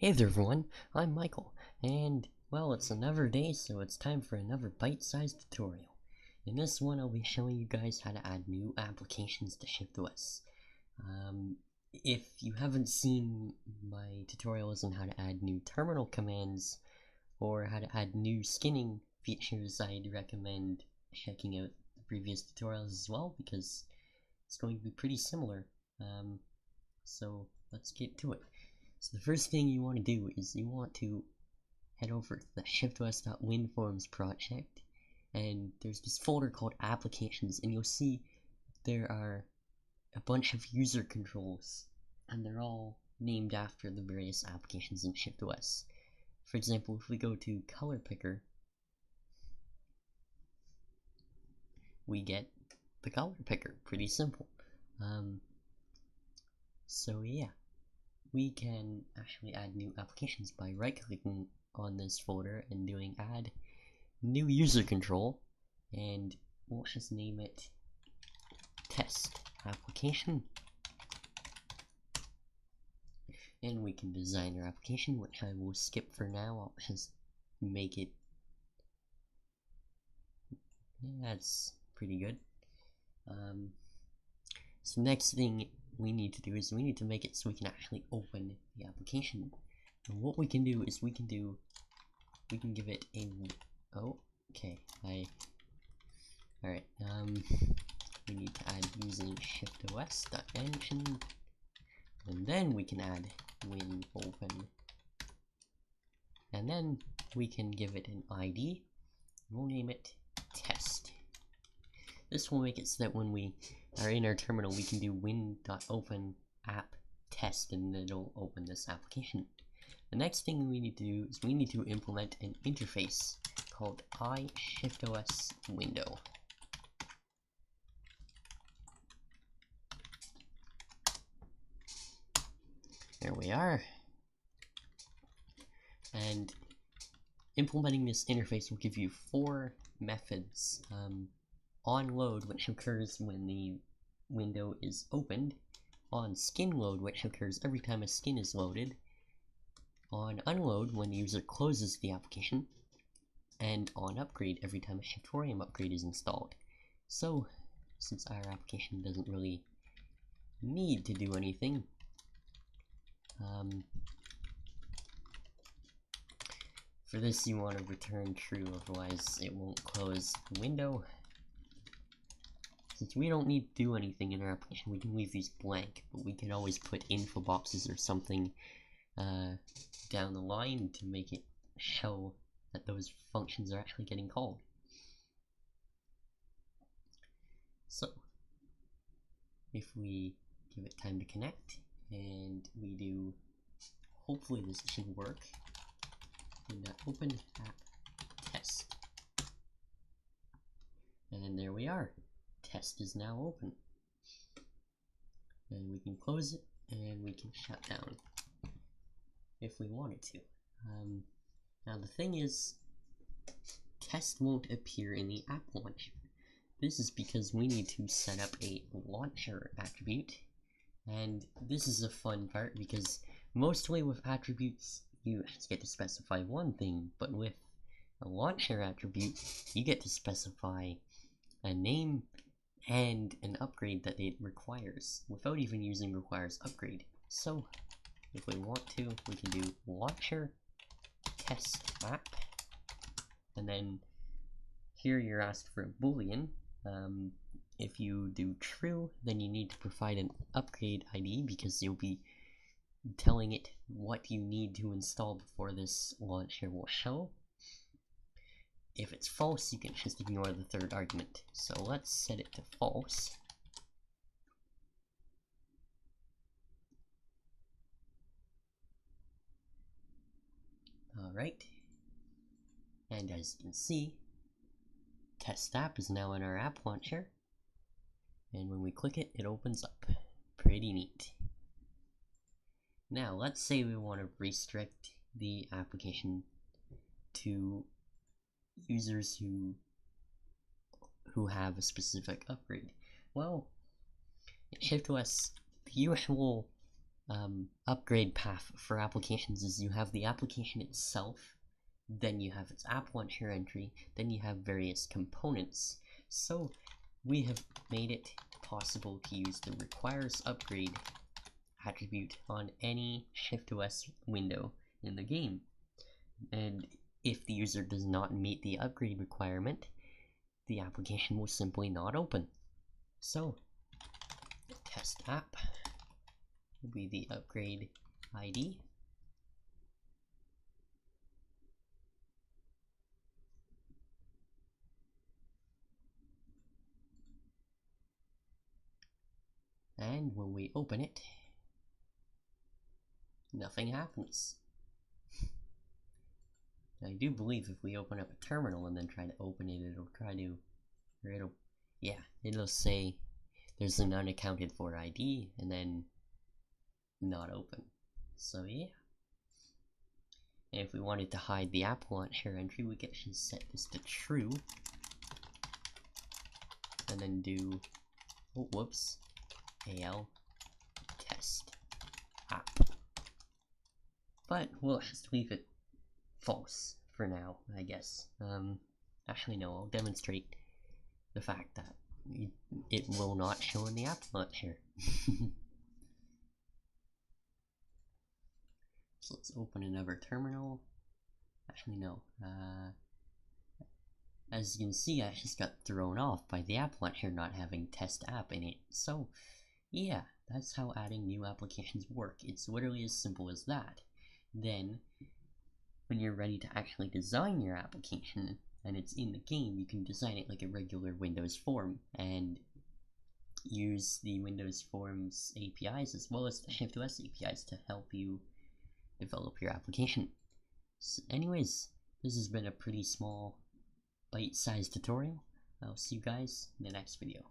Hey there everyone, I'm Michael, and well, it's another day, so it's time for another bite-sized tutorial. In this one, I'll be showing you guys how to add new applications to ShiftOS. If you haven't seen my tutorials on how to add new terminal commands, or how to add new skinning features, I'd recommend checking out the previous tutorials as well, because it's going to be pretty similar. So let's get to it. So the first thing you want to do is you want to head over to the shiftos.winforms project, and there's this folder called applications, and you'll see there are a bunch of user controls, and they're all named after the various applications in ShiftOS. For example, if we go to color picker, we get the color picker. Pretty simple. So yeah, we can actually add new applications by right-clicking on this folder and doing add new user control, and we'll just name it test application, and we can design our application, which I will skip for now. I'll just make it, that's pretty good. So next thing we need to do is we need to make it so we can actually open the application. And what we can do is we can give it a, alright, we need to add using shiftos.engine, and then we can add win open, and then we can give it an ID, and we'll name it test. This will make it so that when we are in our terminal, we can do win.open app test, and it'll open this application. The next thing we need to do is we need to implement an interface called iShiftOS window. There we are. And implementing this interface will give you 4 methods. On load, which occurs when the window is opened, on skin load, which occurs every time a skin is loaded, on unload when the user closes the application, and on upgrade every time a Shiftorium upgrade is installed. So, since our application doesn't really need to do anything, for this you want to return true, otherwise it won't close the window. Since we don't need to do anything in our application, we can leave these blank, but we can always put info boxes or something down the line to make it show that those functions are actually getting called. So, if we give it time to connect, and we do, hopefully this should work, and open app test, and there we are. Test is now open, and we can close it, and we can shut down if we wanted to. Now the thing is, test won't appear in the app launcher. This is because we need to set up a launcher attribute, and this is a fun part because mostly with attributes you just get to specify one thing, but with a launcher attribute you get to specify a name and an upgrade that it requires without even using requires upgrade. So if we want to, we can do launcher test app, and then here you're asked for a boolean. If you do true, then you need to provide an upgrade ID because you'll be telling it what you need to install before this launcher will show. If it's false, you can just ignore the third argument. So let's set it to false. Alright. And as you can see, test app is now in our app launcher. And when we click it, it opens up. Pretty neat. Now, let's say we want to restrict the application to users who have a specific upgrade. Well, in ShiftOS, the usual upgrade path for applications is you have the application itself, then you have its app launcher entry, then you have various components. So we have made it possible to use the requires upgrade attribute on any ShiftOS window in the game. And if the user does not meet the upgrade requirement, the application will simply not open. So test app will be the upgrade ID. And when we open it, nothing happens. I do believe if we open up a terminal and then try to open it, it'll say there's an unaccounted for ID and then not open. So yeah. And if we wanted to hide the app launcher entry, we can just set this to true. And then do, al test app. But we'll just leave it false for now, I guess. Actually no, I'll demonstrate the fact that it will not show in the app launcher. So let's open another terminal. Actually no, as you can see, I just got thrown off by the app launcher not having test app in it. So yeah, that's how adding new applications work. It's literally as simple as that. Then when you're ready to actually design your application and it's in the game, you can design it like a regular Windows form and use the Windows Forms APIs as well as the ShiftOS APIs to help you develop your application. So anyways, this has been a pretty small bite-sized tutorial. I'll see you guys in the next video.